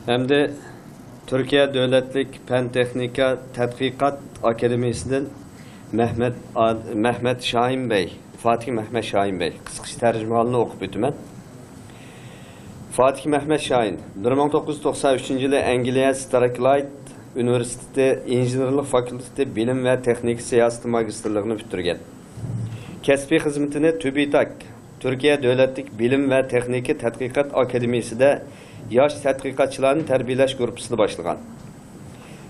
hem de Türkiye Devletlik Pen Texnika Tədqiqat Akademiyası'ndan Mehmet Şahin Bey, Fatih Mehmet Şahin Bey, kısıkçı tercümanını okup ötümen. Fatih Mehmet Şahin, 1993 yılı Angliya Strathclyde Üniversitesi İnjinirlik Fakültesi Bilim ve Teknik Siyaseti Magisterliğini bitirgen. Kesbi hizmetini TÜBİTAK, Türkiye Devletlik Bilim ve Teknik Tədqiqat Akademiyası'da yaş tədqiqatçıların tərbiyələş qrupusunu başlayan.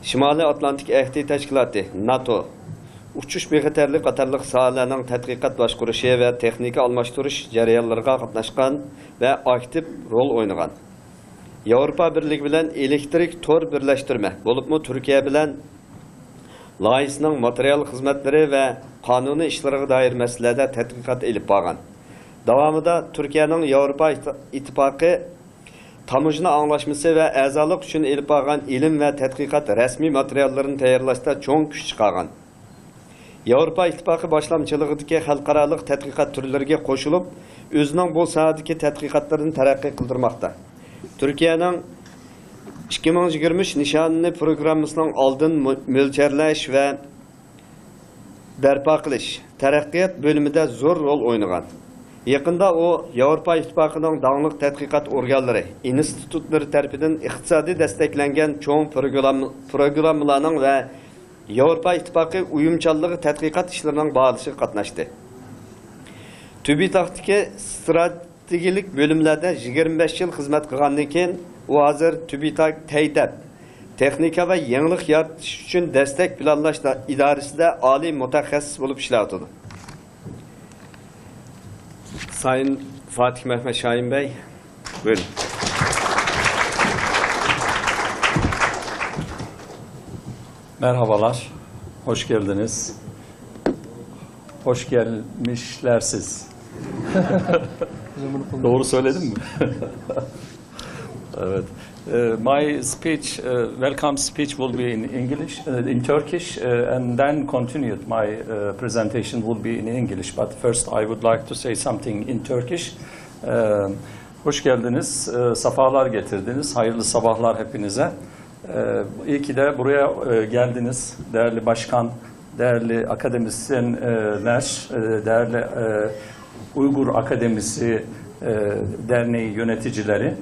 Şimali Atlantik Əhdi Təşkilatı, NATO, uçuş bexəterlik qatarlıq sahələrinin tədqiqat başquruşu və texniki almashtırış cərəyanlarına qatnaşqan və aktiv rol oynayan. Avrupa Birliği bilen elektrik tor birləşdirmə, olubmu Türkiye bilen layihəsinin material xizmətləri və qanuni işlərə dair məsələdə tədqiqat elib bağlan. Davamında Türkiye'nin Avrupa İttifaqı Tamujna anlaşması ve əzalık üçün elib bağlan ilim ve tədqiqat resmi materiallarını tayarlaşda çoğun güç çıkargan. Avrupa İttifaqı başlamçılığındaki xalqaralıq tədqiqat türleriga qoşulup, özünün bu sahadaki tədqiqatlarını tərəqqi qıldırmaqda. Türkiye'nin 2023 nişanını programımızın aldın mölçerləş ve bərpa qilish, tərəqqiyat bölümünde zor rol oynagan. Yakında o Avrupa İttifaqı'nın dağınıq tədqiqat organları, institutları tərəfindən iqtisadi desteklengen çoğun programlarının ve Avrupa İttifaqı uyumçallığı tədqiqat işlerinin bağlışı qatnaştı. TÜBİTAK'taki stratejilik bölümlerde 25 yıl hizmet qılğandan keyin o hazır TÜBİTAK TEYDEP, texnika ve yenilik yaratış üçün destek planlaş idaresinde ali mütəxəssis olup işlətidir. Sayın Fatih Mehmet Şahin Bey, buyurun. Merhabalar, hoş geldiniz. Hoş gelmişler siz. Doğru söyledim mi? Evet. My speech, welcome speech will be in English, in Turkish, and then continued. My presentation will be in English. But first, I would like to say something in Turkish. Hoş geldiniz, safalar getirdiniz. Hayırlı sabahlar hepinize. İyi ki de buraya geldiniz, değerli başkan, değerli akademisyenler, değerli Uygur Akademisi Derneği yöneticileri,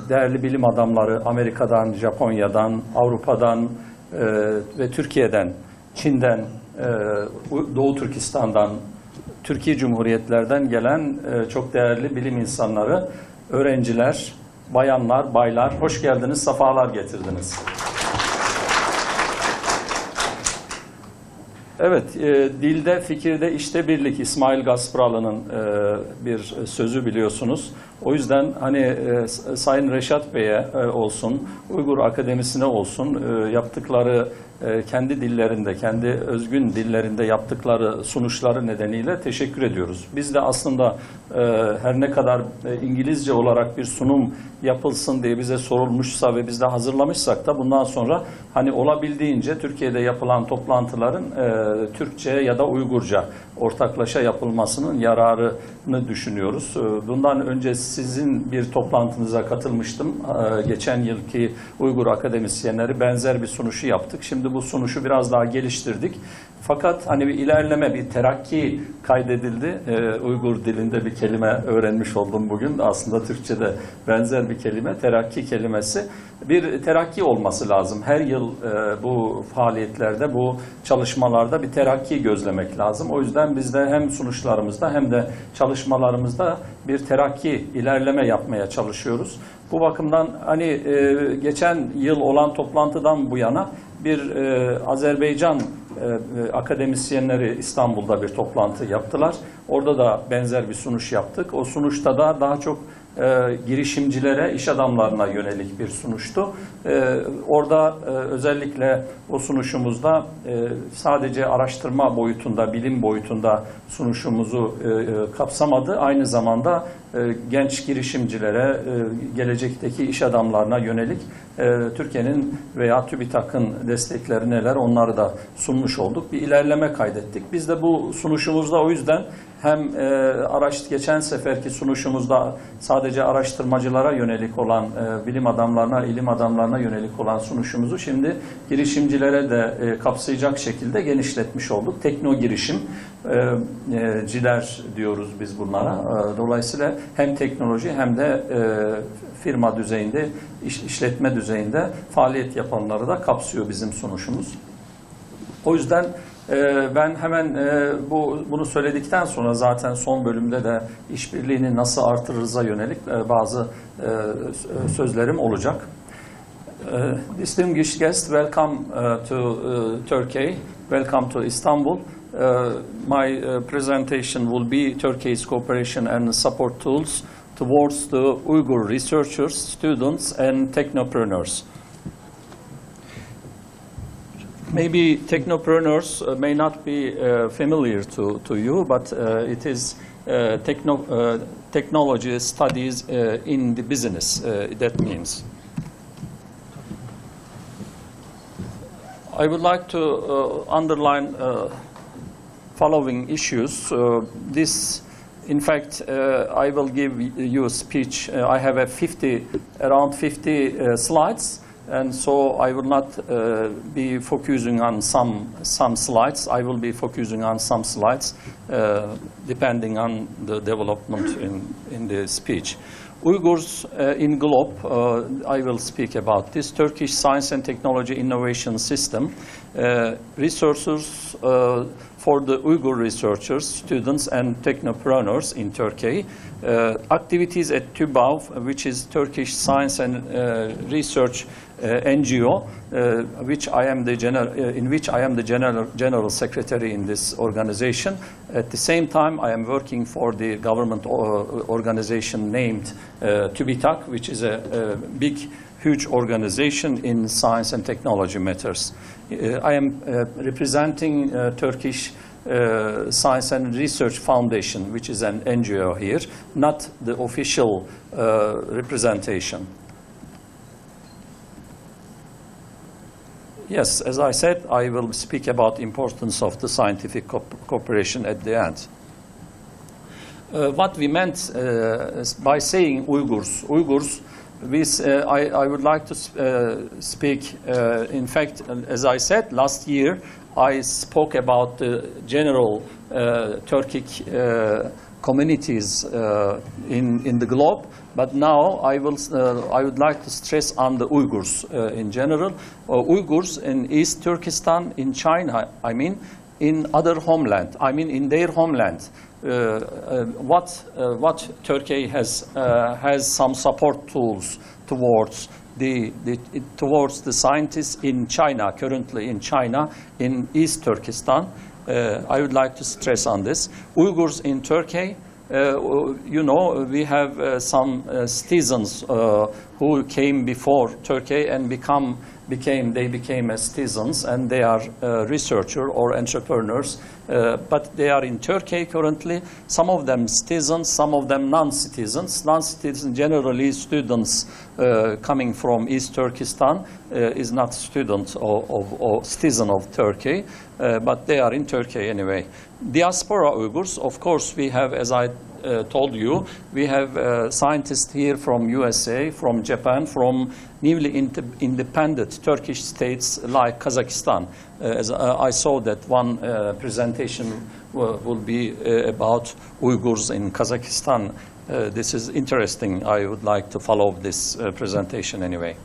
değerli bilim adamları Amerika'dan, Japonya'dan, Avrupa'dan ve Türkiye'den, Çin'den, Doğu Türkistan'dan, Türkiye Cumhuriyetlerden gelen çok değerli bilim insanları, öğrenciler, bayanlar, baylar, hoş geldiniz, safalar getirdiniz. Evet, dilde, fikirde, işte birlik İsmail Gaspıralı'nın bir sözü biliyorsunuz. O yüzden hani Sayın Reşat Bey'e olsun, Uygur Akademisi'ne olsun yaptıkları kendi dillerinde, kendi özgün dillerinde yaptıkları sunuşları nedeniyle teşekkür ediyoruz. Biz de aslında her ne kadar İngilizce olarak bir sunum yapılsın diye bize sorulmuşsa ve biz de hazırlamışsak da bundan sonra hani olabildiğince Türkiye'de yapılan toplantıların Türkçe ya da Uygurca ortaklaşa yapılmasının yararını düşünüyoruz. Bundan önce sizin bir toplantınıza katılmıştım. Geçen yılki Uygur akademisyenleri benzer bir sunuşu yaptık. Şimdi bu sunuşu biraz daha geliştirdik. Fakat hani bir ilerleme, bir terakki kaydedildi. Uygur dilinde bir kelime öğrenmiş oldum bugün. Aslında Türkçe'de benzer bir kelime, terakki kelimesi. Bir terakki olması lazım. Her yıl bu faaliyetlerde, bu çalışmalarda bir terakki gözlemek lazım. O yüzden biz de hem sunuşlarımızda hem de çalışmalarımızda bir terakki, ilerleme yapmaya çalışıyoruz. Bu bakımdan hani geçen yıl olan toplantıdan bu yana bir Azerbaycan akademisyenleri İstanbul'da bir toplantı yaptılar. Orada da benzer bir sunuş yaptık. O sunuşta da daha çok girişimcilere, iş adamlarına yönelik bir sunuştu. Orada özellikle o sunuşumuzda sadece araştırma boyutunda, bilim boyutunda sunuşumuzu kapsamadı. Aynı zamanda genç girişimcilere, gelecekteki iş adamlarına yönelik Türkiye'nin veya TÜBİTAK'ın destekleri neler onları da sunmuş olduk. Bir ilerleme kaydettik. Biz de bu sunuşumuzda o yüzden hem geçen seferki sunuşumuzda sadece araştırmacılara yönelik olan, bilim adamlarına, ilim adamlarına yönelik olan sunuşumuzu şimdi girişimcilere de kapsayacak şekilde genişletmiş olduk. Tekno girişimciler diyoruz biz bunlara. Dolayısıyla hem teknoloji hem de firma düzeyinde, işletme düzeyinde faaliyet yapanları da kapsıyor bizim sunuşumuz. O yüzden ben hemen bunu söyledikten sonra zaten son bölümde de işbirliğini nasıl artırırıza yönelik bazı sözlerim olacak. Distinguished guests, welcome to Turkey, welcome to Istanbul. My presentation will be Turkey's cooperation and support tools towards the Uyghur researchers, students and technopreneurs. Maybe technopreneurs may not be familiar to you, but it is technology studies in the business, that means. I would like to underline following issues. In fact, I will give you a speech. I have around 50 slides. And so I will not be focusing on some slides. I will be focusing on some slides depending on the development in the speech. Uyghurs in globe, I will speak about this. Turkish Science and Technology Innovation System. Resources for the Uyghur researchers, students and technopreneurs in Turkey. Activities at TÜBAV, which is Turkish Science and Research NGO, in which I am the general secretary in this organization. At the same time, I am working for the government organization named TÜBİTAK, which is a huge organization in science and technology matters. I am representing Turkish Science and Research Foundation, which is an NGO here, not the official representation. Yes, as I said, I will speak about the importance of the scientific cooperation at the end. What we meant by saying Uyghurs, I would like to speak, in fact, as I said, last year I spoke about the general Turkic communities in the globe, but now I would like to stress on the Uyghurs in general. Uyghurs in East Turkestan, in China, I mean, in other homeland, I mean in their homeland. What Turkey has some support tools towards the scientists in China, currently in China, in East Turkestan. I would like to stress on this. Uyghurs in Turkey, you know, we have some citizens who came before Turkey and became as citizens, and they are researchers or entrepreneurs, but they are in Turkey currently. Some of them citizens, some of them non-citizens. Non-citizens, generally students coming from East Turkestan, is not student or citizen of Turkey, but they are in Turkey anyway. Diaspora Uyghurs, of course, we have, as I told you, we have scientists here from USA, from Japan, from newly independent Turkish states like Kazakhstan. As I saw that one presentation will be about Uyghurs in Kazakhstan. This is interesting. I would like to follow this presentation anyway.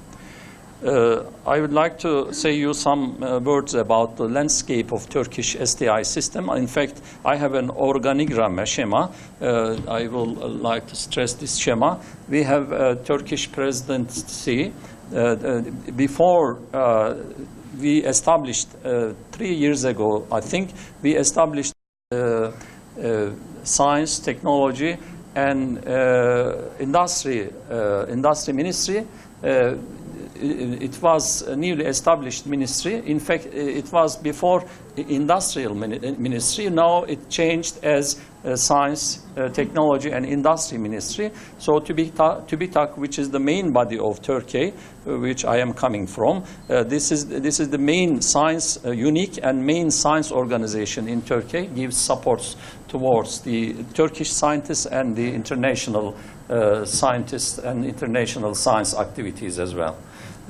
I would like to say you some words about the landscape of Turkish STI system. In fact, I have an organigram, a schema. I will like to stress this schema. We have a Turkish presidency. Before we established 3 years ago, I think, we established science, technology, and industry ministry. it was a newly established ministry. In fact, it was before industrial ministry. Now it changed as Science, Technology and Industry Ministry. So TÜBİTAK, which is the main body of Turkey, which I am coming from, this is the main science, unique and main science organization in Turkey, gives supports towards the Turkish scientists and the international scientists and international science activities as well.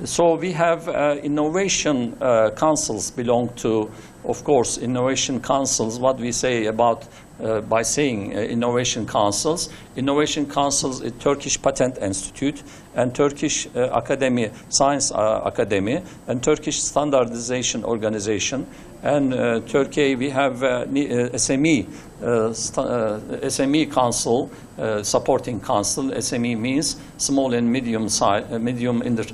So we have innovation councils belong to, of course, innovation councils. What we say about by saying innovation councils is Turkish Patent Institute and Turkish Academy, Science Academy and Turkish Standardization Organization. And Turkey, we have SME Council, supporting council. SME means small and medium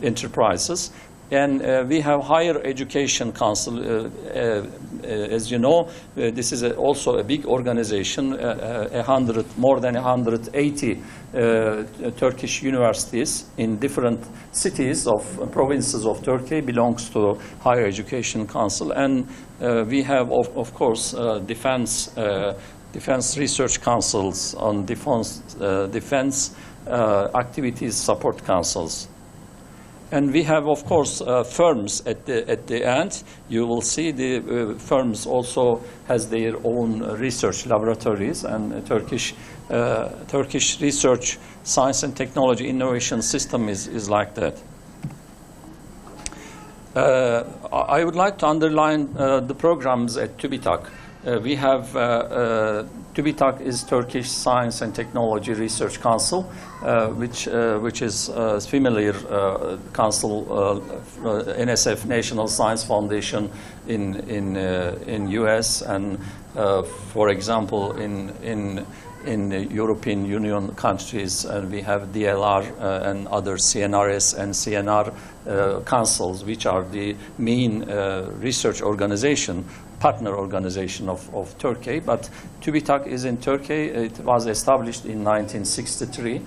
enterprises. And we have Higher Education Council. As you know, this is also a big organization. More than 180 Turkish universities in different cities of provinces of Turkey belongs to Higher Education Council. And we have, of course, defense research councils on defense activities support councils. And we have, of course, firms at the end. You will see the firms also has their own research laboratories, and Turkish research, science and technology innovation system is like that. I would like to underline the programs at TÜBİTAK. We have TÜBİTAK is Turkish Science and Technology Research Council, which is familiar council, NSF, National Science Foundation in US, and for example in European Union countries, and we have DLR and other CNRS and CNR councils, which are the main research organization, partner organization of Turkey. But TÜBİTAK is in Turkey. It was established in 1963.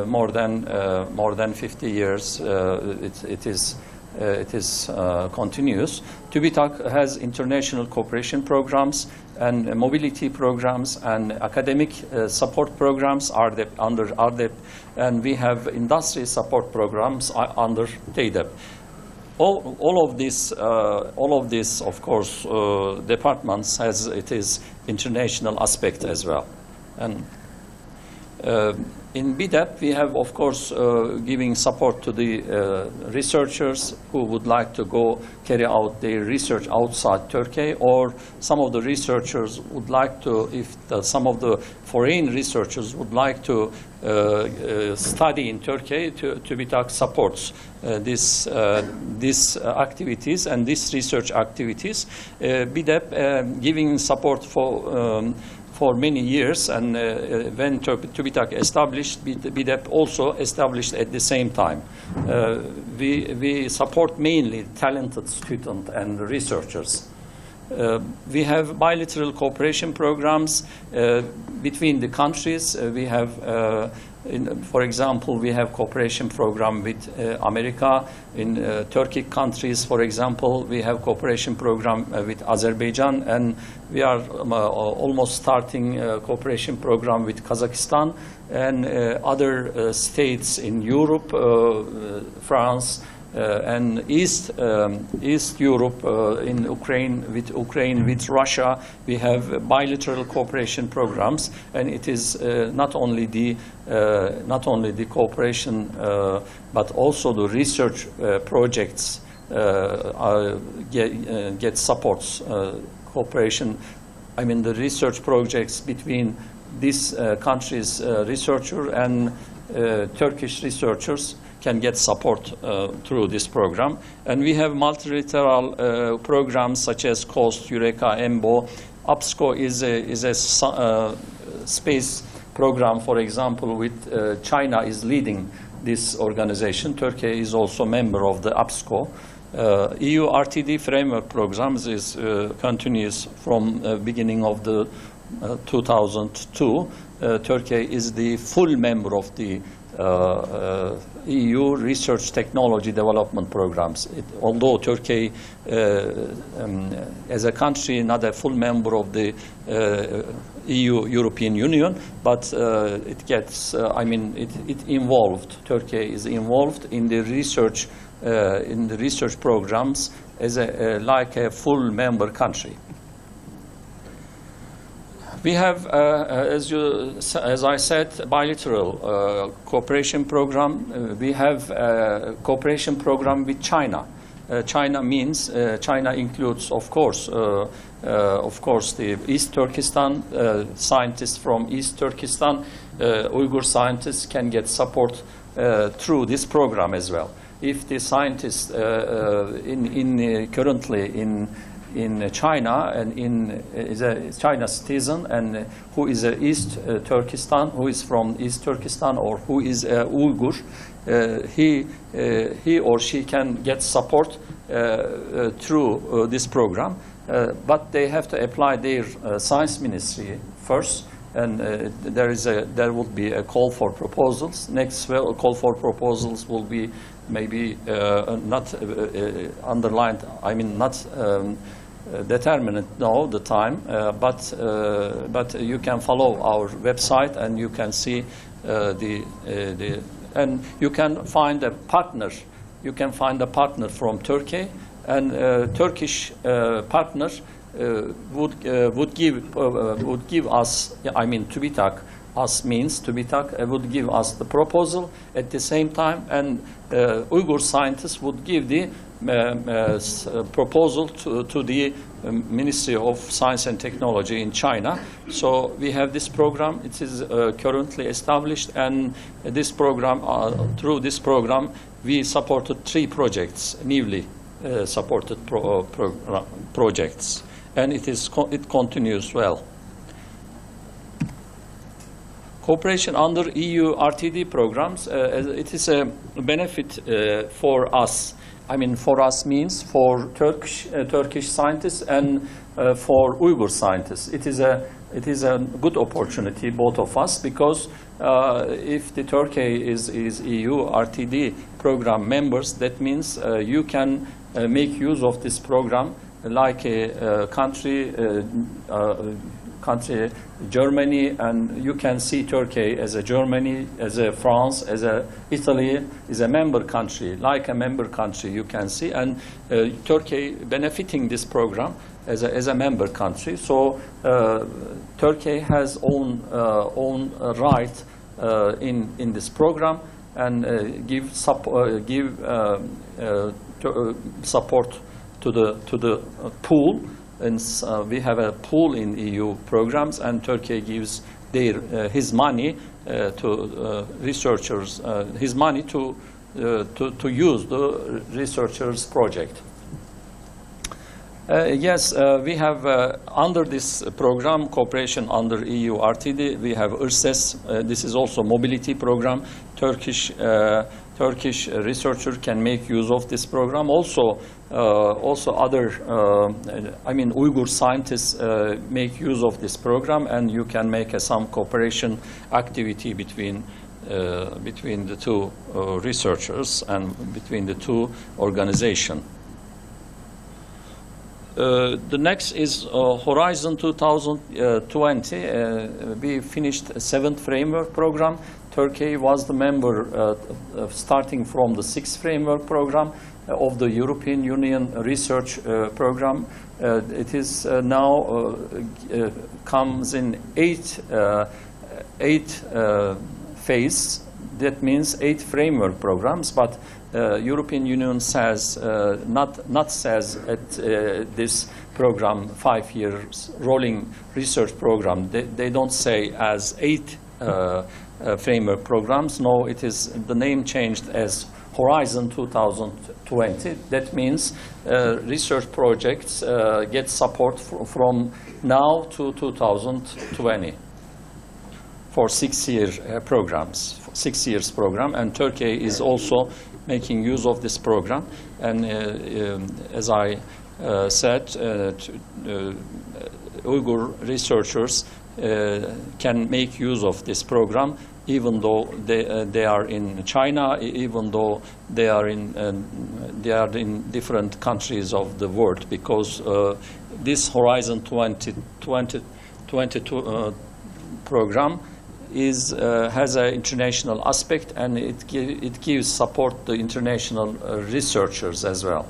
More than 50 years. It is continuous. TÜBİTAK has international cooperation programs and mobility programs and academic support programs under RDEP, and we have industry support programs under TEDEP. All of this, of course, departments has its international aspect as well. And in BDEP, we have, of course, giving support to the researchers who would like to go carry out their research outside Turkey, or some of the researchers would like to, some of the foreign researchers would like to study in Turkey, TÜBİTAK supports these activities and these research activities. BDEP giving support for many years, and when TÜBİTAK established, BDEP also established at the same time. We support mainly talented students and researchers. We have bilateral cooperation programs between the countries. We have, for example, we have cooperation program with America. In Turkic countries, for example, we have cooperation program with Azerbaijan, and we are almost starting a cooperation program with Kazakhstan and other states in Europe, France, and East Europe, in Ukraine, with Russia. We have bilateral cooperation programs, and it is not only the cooperation, but also the research projects get supports. Cooperation, I mean the research projects between these countries' researcher and Turkish researchers can get support through this program. And we have multilateral programs such as COST, Eureka, EMBO. APSCO is a space program, for example, with China is leading this organization. Turkey is also a member of the APSCO. EU RTD framework programs is continuous from beginning of the 2002. Turkey is the full member of the EU research technology development programs. Although Turkey, as a country, not a full member of the European Union, but it gets, it involved. Turkey is involved in the research programs as like a full member country. We have, as I said, bilateral cooperation program. We have a cooperation program with China. China means China includes, of course, the East Turkestan scientists from East Turkestan. Uyghur scientists can get support through this program as well. If the scientist currently in China and is a China citizen and who is a East Turkestan, who is from East Turkestan, or who is a Uyghur, he or she can get support through this program, but they have to apply their science ministry first, and there will be a call for proposals. Next call for proposals will be maybe not underlined, not determined now the time, but you can follow our website and you can see and you can find a partner. You can find a partner from Turkey, and Turkish partner would give us, TÜBİTAK. Us means TÜBİTAK would give us the proposal at the same time, and Uyghur scientists would give the proposal to the Ministry of Science and Technology in China. So we have this program. It is currently established, and this program, through this program, we supported 3 projects, newly supported projects, and it continues well. Cooperation under EU RTD programs, it is a benefit for us. For us means for Turkish scientists and for Uyghur scientists. It is a good opportunity, both of us, because if the Turkey is EU RTD program members, that means you can make use of this program like a country, Germany, and you can see Turkey as a Germany, as a France, as a Italy, is a member country, like a member country you can see, and Turkey benefiting this program as a member country. So Turkey has own right in this program, and give support to the pool. And we have a pool in EU programs, and Turkey gives his money to researchers, his money to use the researchers' project. Yes, we have under this program, cooperation under EU RTD, we have IRSES. This is also mobility program. Turkish researcher can make use of this program. Also other, Uyghur scientists make use of this program, and you can make some cooperation activity between the two researchers and between the two organizations. The next is Horizon 2020. We finished a 7th framework program. Turkey was the member starting from the 6th framework program of the European Union research program. It is now comes in 8 phase. That means 8 framework programs, but European Union says not says at this program 5 years rolling research program. They don't say as 8 framework programs. No, it is the name changed as Horizon 2020. That means research projects get support from now to 2020 for 6-year programs, 6 years program, and Turkey is also making use of this program. And as I said, Uyghur researchers can make use of this program even though they are in China, even though they are in different countries of the world, because this Horizon 2022 program has an international aspect, and it gives support to international researchers as well.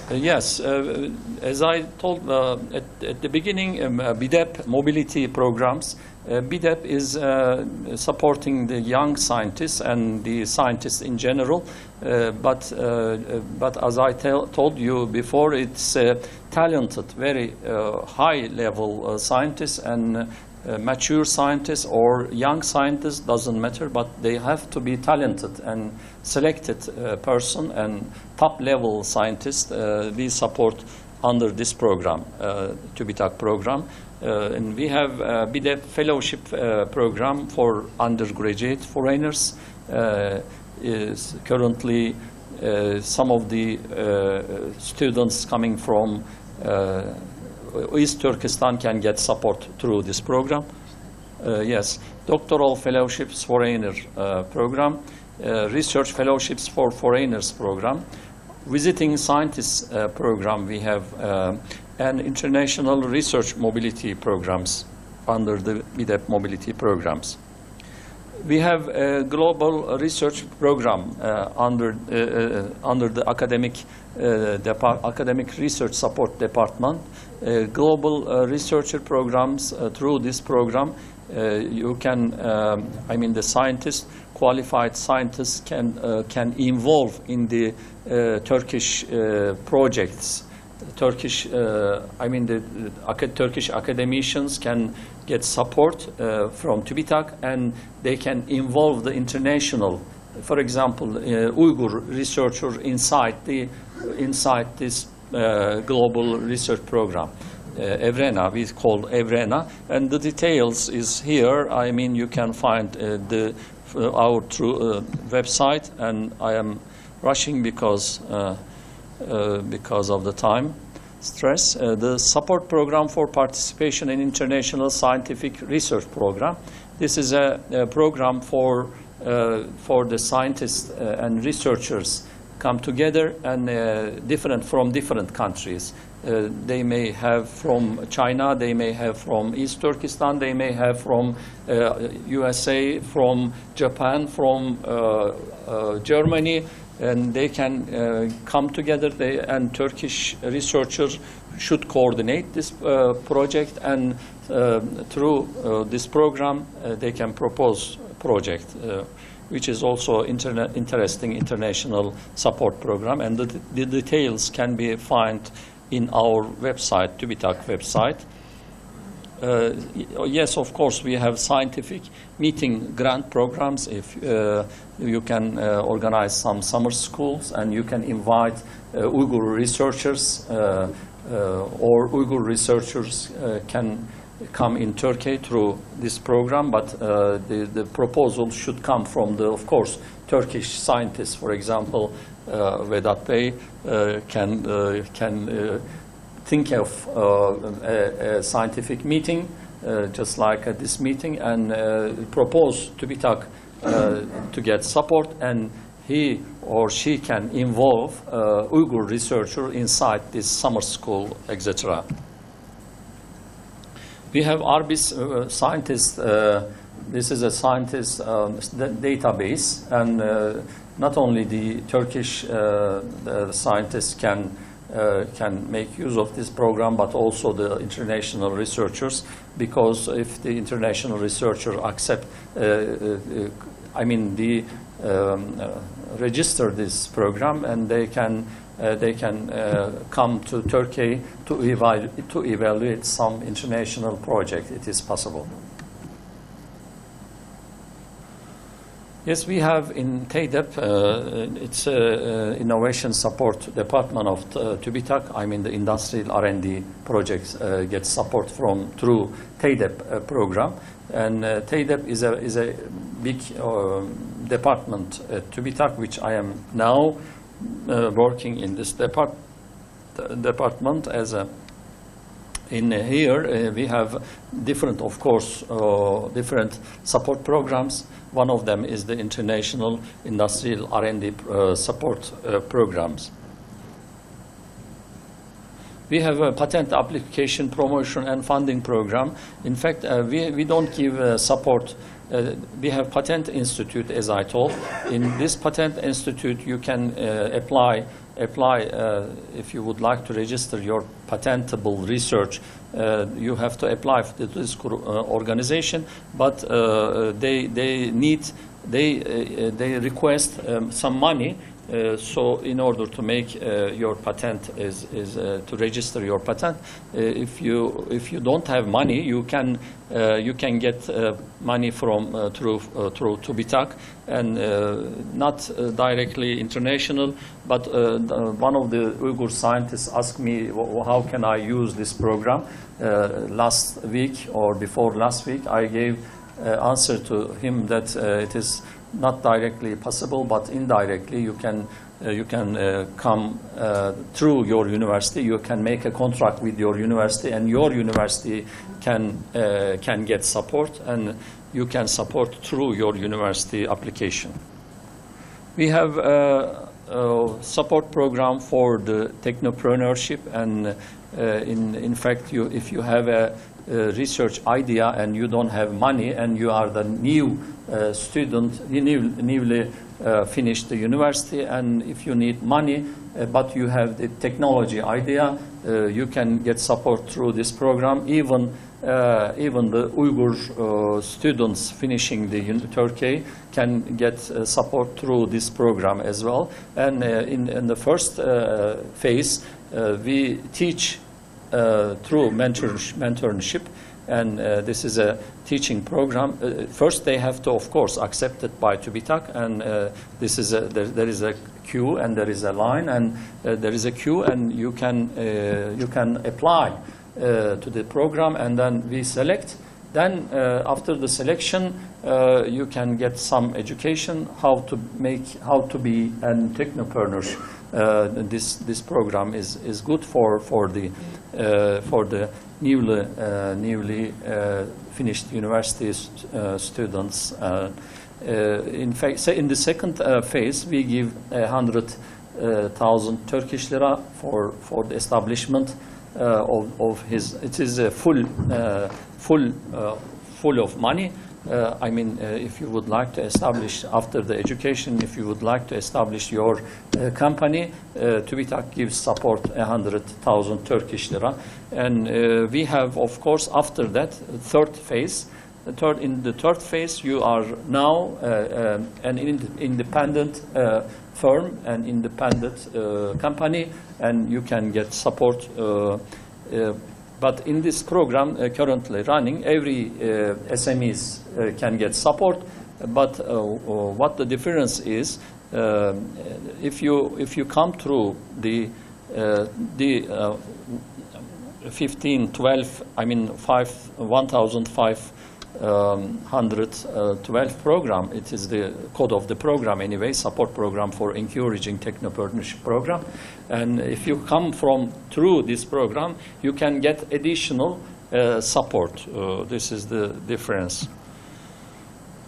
Yes, as I told at the beginning, BIDEP mobility programs. BIDEP is supporting the young scientists and the scientists in general, but as I told you before, it's talented, very high-level scientists and mature scientists or young scientists, doesn't matter, but they have to be talented and selected person and top-level scientists we support under this program, TÜBİTAK program. And we have BIDEP fellowship program for undergraduate foreigners. Is currently some of the students coming from East Turkestan can get support through this program. Yes, doctoral fellowships foreigner program, research fellowships for foreigners program, visiting scientists program we have, and international research mobility programs under the BIDEP mobility programs. We have a global research program under the academic research support department. Global researcher programs through this program. You can, the scientists, qualified scientists can involve in the Turkish projects. Turkish academicians can get support from TÜBİTAK, and they can involve the international, for example, Uyghur researcher inside this global research program. EVRENA, we call EVRENA, and the details is here. You can find our website, and I am rushing because of the time stress. The support program for participation in international scientific research program. This is a program for the scientists and researchers come together and from different countries. They may have from China, they may have from East Turkestan, they may have from USA, from Japan, from Germany, and they can come together, and Turkish researchers should coordinate this project, and through this program they can propose project, which is also interesting international support program, and the details can be found in our website, TÜBİTAK website. Yes, of course, we have scientific meeting grant programs. If you can organize some summer schools, and you can invite Uyghur researchers, or Uyghur researchers can come in Turkey through this program, but the proposal should come from of course, Turkish scientists. For example, Vedat Bey can think of a scientific meeting, just like this meeting, and propose to TÜBİTAK to get support, and he or she can involve Uyghur researcher inside this summer school, etc. We have ARBIS scientists. This is a scientist database, and not only the Turkish scientists can make use of this program, but also the international researchers, because if the international researcher accept, register this program, and they can come to Turkey to evaluate some international project. It is possible. Yes, we have in TEIDEP, it's Innovation Support Department of TÜBİTAK. the industrial R&D projects get support through TEIDEP program, and TEIDEP is a big department at TÜBİTAK, which I am now working in this department as a In here, we have different, of course, different support programs. One of them is the international industrial R&D support programs. We have a patent application promotion and funding program. In fact, we don't give support. We have Patent Institute, as I told. In this Patent Institute, you can apply if you would like to register your patentable research. You have to apply to this organization, but they request some money. So in order to make your patent to register your patent, if you don't have money, you can get money from through TÜBİTAK, and not directly international. But one of the Uyghur scientists asked me, how can I use this program? Last week or before last week, I gave answer to him that it is not directly possible, but indirectly you can come through your university. You can make a contract with your university, and your university can get support, and you can support through your university application. We have a support program for the technopreneurship, and in fact, if you have a research idea and you don't have money, and you are the new student, newly finished the university, and if you need money, but you have the technology idea, you can get support through this program. Even the Uyghur students finishing the Turkey can get support through this program as well. And in the first phase, we teach through mentorship, and this is a teaching program. First, they have to, of course, accept it by TÜBİTAK, and this is there is a queue, and there is a line, and there is a queue, and you can apply to the program, and then we select. Then after the selection, you can get some education how to be a technopreneur. This program is good for the newly finished university students. In fact, in the second phase, we give 100,000 Turkish lira for the establishment of his. It is a full of money. I mean, if you would like to establish after the education, if you would like to establish your company, TÜBİTAK gives support 100,000 Turkish lira. And we have, of course, after that, third phase. In the third phase, you are now an independent firm, an independent company, and you can get support. But in this program currently running, every SMEs can get support. But what the difference is, if you come through the 1512 program, it is the code of the program anyway, support program for encouraging technopreneurship program. And if you come through this program, you can get additional support. This is the difference.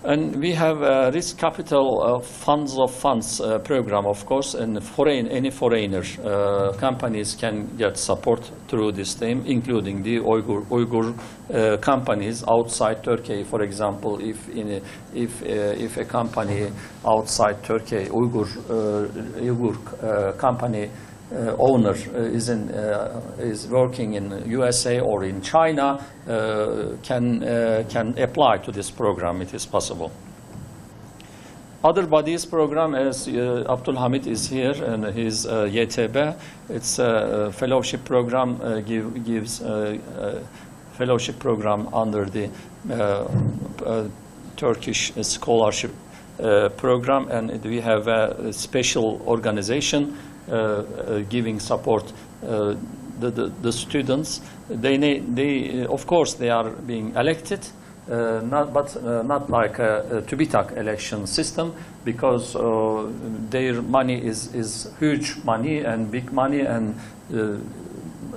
And we have a risk capital funds program, of course, and any foreigner companies can get support through this thing, including the Uyghur companies outside Turkey. For example, if a company outside Turkey, Uyghur company owner is working in USA or in China, can apply to this program. It is possible. Other bodies program, as Abdul Hamid is here, and his YTB, it's a fellowship program, gives fellowship program under the Turkish scholarship program, and we have a special organization giving support the students. They of course they are being elected, not like a TÜBİTAK election system, because their money is huge money and big money, and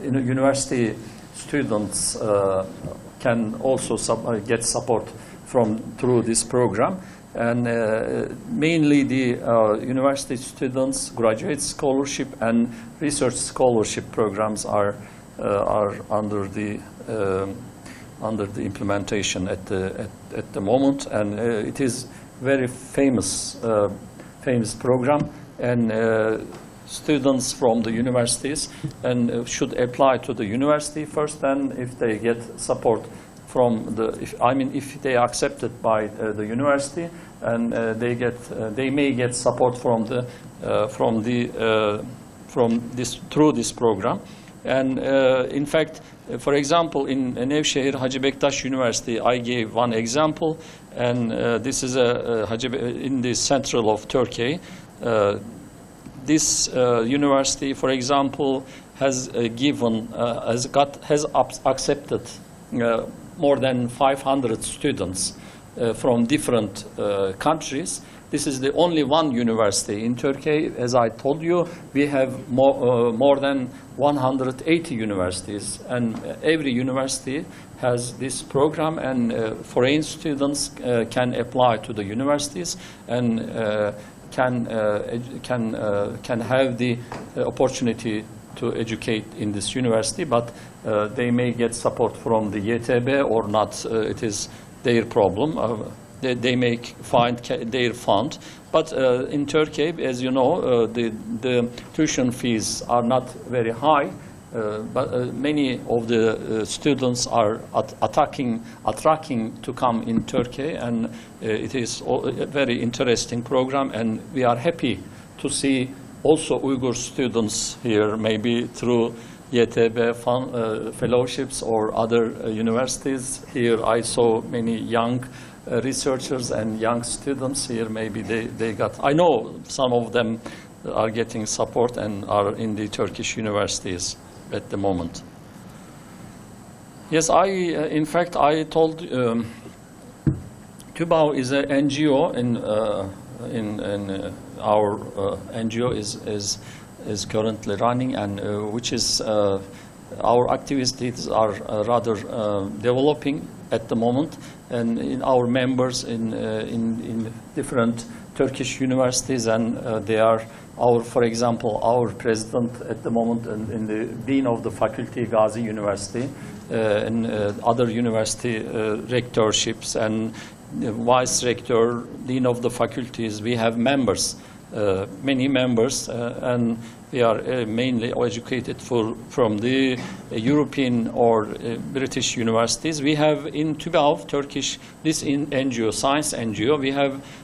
university students can also get support through this program. And mainly the university students, graduate scholarship and research scholarship programs are under the implementation at the moment, and it is very famous program, and students from the universities and should apply to the university first, and if they get support from if they are accepted by the university, and they may get support through this program. And in fact, for example, in Nevşehir Hacı Bektaş University, I gave one example, and this is in the central of Turkey. This university, for example, has accepted more than 500 students from different countries. This is the only one university in Turkey. As I told you, we have more than 180 universities, and every university has this program, and foreign students can apply to the universities and can have the opportunity to educate in this university, but they may get support from the YTB or not. It is their problem. They may find their fund. But in Turkey, as you know, the tuition fees are not very high, but many of the students are attracting to come in Turkey, and it is a very interesting program, and we are happy to see also Uyghur students here, maybe through YTB fellowships or other universities. Here I saw many young researchers and young students here. Maybe they got, I know some of them are getting support and are in the Turkish universities at the moment. Yes, in fact, I told TÜBAV is an NGO, in our NGO is currently running, and which is our activities are rather developing at the moment, and in our members in different Turkish universities, and they are for example, our president at the moment and the dean of the faculty, Gazi University, and other university rectorships and vice rector, dean of the faculties. We have members, many members, and we are mainly educated from the European or British universities. We have in TÜBAV, Turkish, this in NGO, science NGO,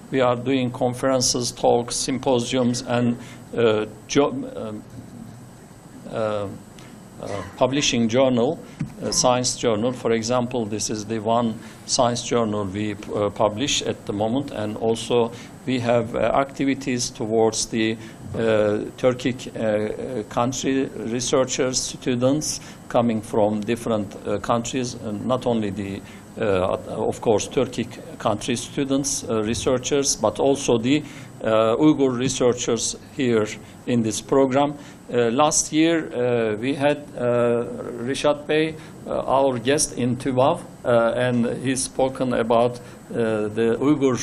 we are doing conferences, talks, symposiums, and publishing journal, science journal. For example, this is the one science journal we publish at the moment, and also we have activities towards the Turkic country researchers, students coming from different countries, and not only the of course Turkic country students, researchers, but also the Uyghur researchers here in this program. Last year we had Rişat Bey, our guest in TÜBAV, and he's spoken about the Uyghur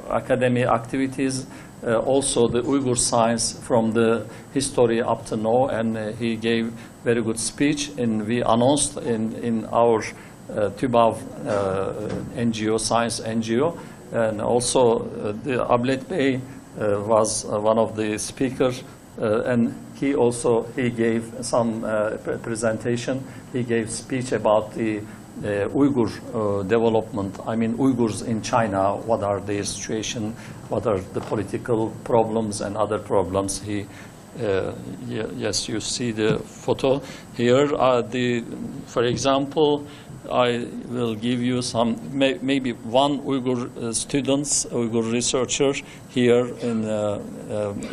academy activities, also the Uyghur science from the history up to now, and he gave very good speech, and we announced in our TÜBAV NGO, science NGO, and also the Ablet Bey was one of the speakers, and he gave some presentation. He gave speech about the Uyghur development. I mean, Uyghurs in China, what are their situation, what are the political problems and other problems. Yes, you see the photo here. For example, I will give you some, maybe one Uyghur Uyghur researcher here in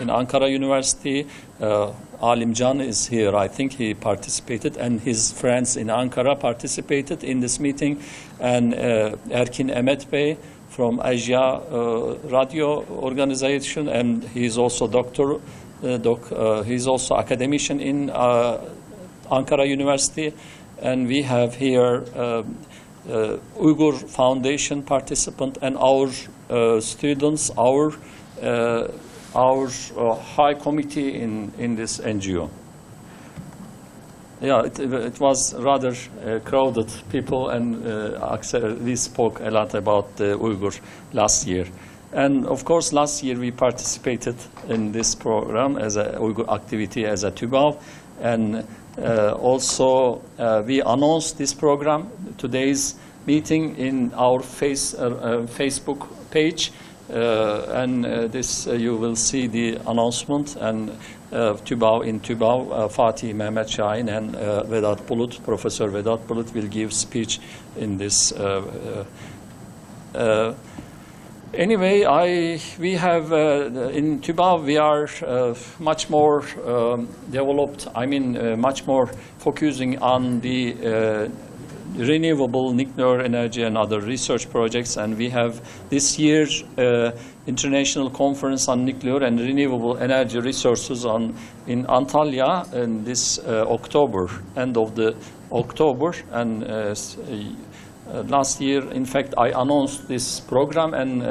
Ankara University. Alimcan is here. I think he participated, and his friends in Ankara participated in this meeting. And Erkin Emet Bey from Asia Radio Organization, and he is also he's also academician in Ankara University. and we have here Uyghur Foundation participant and our students, our high committee in this NGO. Yeah, it was rather crowded people, and we spoke a lot about the Uyghur last year. And of course, last year we participated in this program as a Uyghur activity as a TÜBAV, and also we announced this program, today's meeting, in our Facebook page. This you will see the announcement, and in TÜBAV, Fatih Mehmet Şahin and Vedat Bulut, Professor Vedat Bulut will give speech in this. Anyway, we have in TÜBAV we are much more developed. I mean, much more focusing on the renewable nuclear energy and other research projects, and we have this year's international conference on nuclear and renewable energy resources in Antalya in this October, end of the October, and last year, in fact, I announced this program, and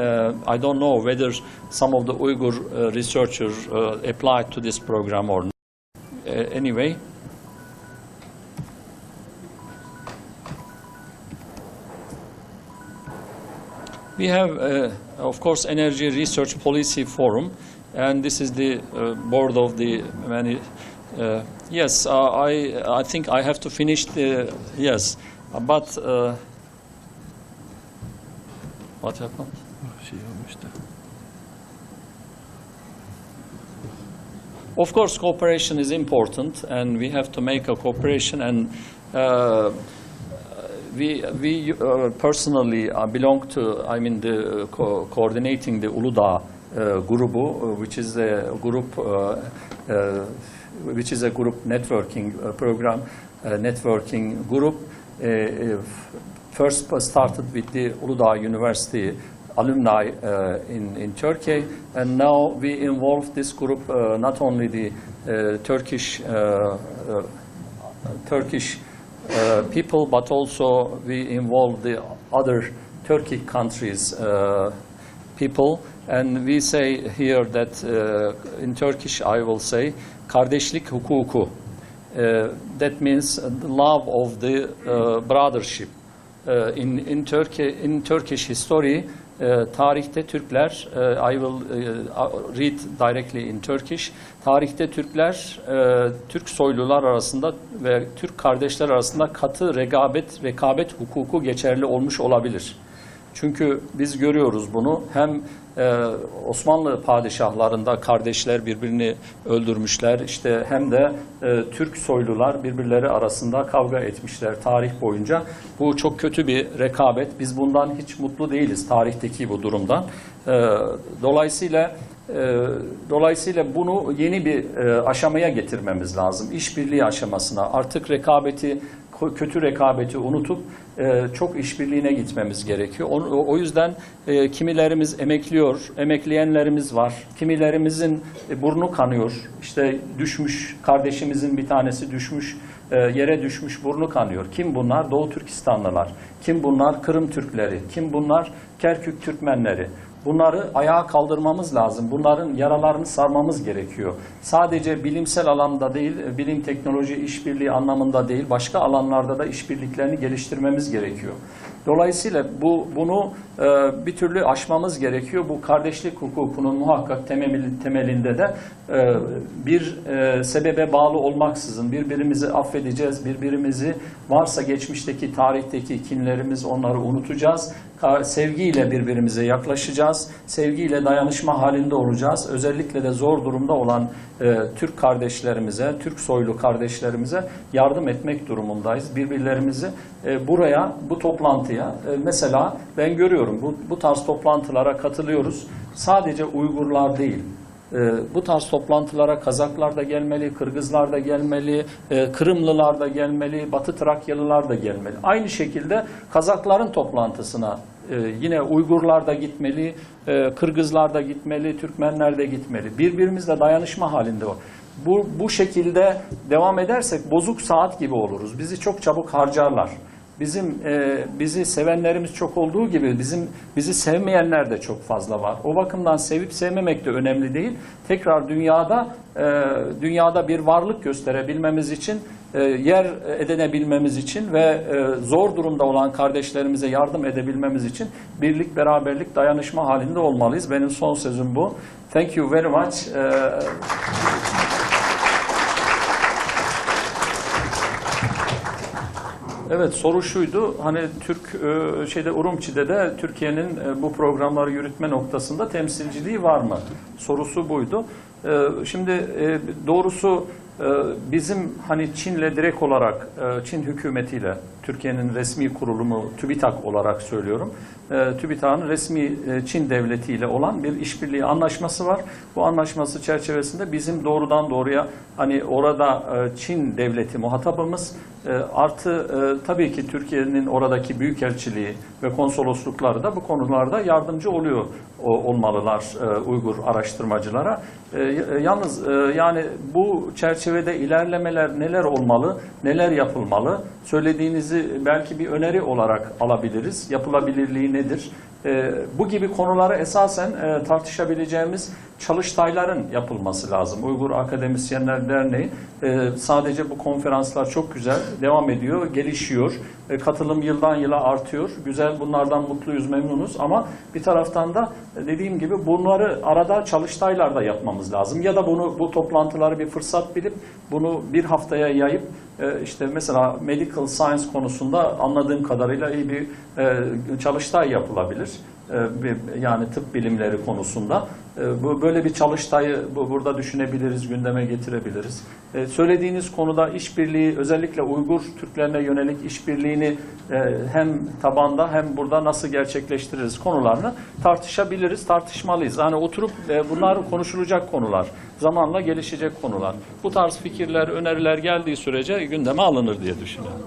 I don't know whether some of the Uyghur researchers applied to this program or not. Anyway. We have, of course, Energy Research Policy Forum, and this is the board of the many. Yes, I think I have to finish the, yes, but what happened? Of course, cooperation is important, and we have to make a cooperation, and we personally belong to, I mean, the coordinating the Uludağ grubu, which is a group networking program, networking group. First started with the Uludağ University alumni in Turkey, and now we involve this group, not only the Turkish people, but also we involve the other Turkic countries people, and we say here that in Turkish I will say kardeşlik hukuku. That means the love of the brothership. In Turkish history, tarihte Türkler, I will read directly in Turkish. Tarihte Türkler, Türk soylular arasında ve Türk kardeşler arasında katı rekabet hukuku geçerli olmuş olabilir. Çünkü biz görüyoruz bunu. Hem Osmanlı padişahlarında kardeşler birbirini öldürmüşler, işte hem de Türk soylular birbirleri arasında kavga etmişler tarih boyunca. Bu çok kötü bir rekabet. Biz bundan hiç mutlu değiliz, tarihteki bu durumdan. Dolayısıyla bunu yeni bir aşamaya getirmemiz lazım. İşbirliği aşamasına. Artık kötü rekabeti unutup çok işbirliğine gitmemiz gerekiyor. O yüzden kimilerimiz emekliyor, emekleyenlerimiz var. Kimilerimizin burnu kanıyor. İşte düşmüş, kardeşimizin bir tanesi düşmüş, yere düşmüş, burnu kanıyor. Kim bunlar? Doğu Türkistanlılar. Kim bunlar? Kırım Türkleri. Kim bunlar? Kerkük Türkmenleri. Bunları ayağa kaldırmamız lazım. Bunların yaralarını sarmamız gerekiyor. Sadece bilimsel alanda değil, bilim teknoloji işbirliği anlamında değil, başka alanlarda da işbirliklerini geliştirmemiz gerekiyor. Dolayısıyla bunu bir türlü aşmamız gerekiyor. Bu kardeşlik hukukunun muhakkak temelinde de bir sebebe bağlı olmaksızın birbirimizi affedeceğiz, birbirimizi varsa geçmişteki, tarihteki kinlerimiz, onları unutacağız. Sevgiyle birbirimize yaklaşacağız, sevgiyle dayanışma halinde olacağız. Özellikle de zor durumda olan Türk kardeşlerimize, Türk soylu kardeşlerimize yardım etmek durumundayız. Birbirlerimizi bu toplantıya, mesela ben görüyorum bu tarz toplantılara katılıyoruz. Sadece Uygurlar değil. Bu tarz toplantılara Kazaklar da gelmeli, Kırgızlar da gelmeli, Kırımlılar da gelmeli, Batı Trakyalılar da gelmeli. Aynı şekilde Kazakların toplantısına yine Uygurlar da gitmeli, Kırgızlar da gitmeli, Türkmenler de gitmeli. Birbirimizle dayanışma halinde o. Bu şekilde devam edersek bozuk saat gibi oluruz. Bizi çok çabuk harcarlar. Bizi sevenlerimiz çok olduğu gibi bizi sevmeyenler de çok fazla var. O bakımdan sevip sevmemek de önemli değil. Tekrar dünyada bir varlık gösterebilmemiz için, yer edinebilmemiz için ve zor durumda olan kardeşlerimize yardım edebilmemiz için birlik, beraberlik, dayanışma halinde olmalıyız. Benim son sözüm bu. Thank you very much. Evet, soru şuydu, hani Urumçi'de de Türkiye'nin bu programları yürütme noktasında temsilciliği var mı? Sorusu buydu. Şimdi doğrusu bizim hani Çin'le direkt olarak, Çin hükümetiyle, Türkiye'nin resmi kurulumu TÜBİTAK olarak söylüyorum, TÜBİTAK'ın resmi Çin devletiyle olan bir işbirliği anlaşması var. Bu anlaşması çerçevesinde bizim doğrudan doğruya hani orada Çin devleti muhatabımız, artı tabii ki Türkiye'nin oradaki büyükelçiliği ve konsoloslukları da bu konularda yardımcı olmalılar Uygur araştırmacılara. Yalnız yani bu çerçevede ilerlemeler neler olmalı, neler yapılmalı? Söylediğinizi belki bir öneri olarak alabiliriz. Yapılabilirliği nedir? Bu gibi konuları esasen tartışabileceğimiz çalıştayların yapılması lazım. Uygur Akademisyenler Derneği sadece bu konferanslar çok güzel devam ediyor, gelişiyor. Katılım yıldan yıla artıyor. Güzel, bunlardan mutluyuz, memnunuz ama bir taraftan da dediğim gibi bunları arada çalıştaylarda yapmamız lazım. Ya da bu toplantıları bir fırsat bilip bunu bir haftaya yayıp işte mesela medical science konusunda anladığım kadarıyla iyi bir çalıştay yapılabilir. Yani tıp bilimleri konusunda. Böyle bir çalıştayı burada düşünebiliriz, gündeme getirebiliriz. Söylediğiniz konuda işbirliği, özellikle Uygur Türklerine yönelik işbirliğini hem tabanda hem burada nasıl gerçekleştiririz konularını tartışabiliriz, tartışmalıyız. Yani oturup bunlar konuşulacak konular, zamanla gelişecek konular. Bu tarz fikirler, öneriler geldiği sürece gündeme alınır diye düşünüyorum.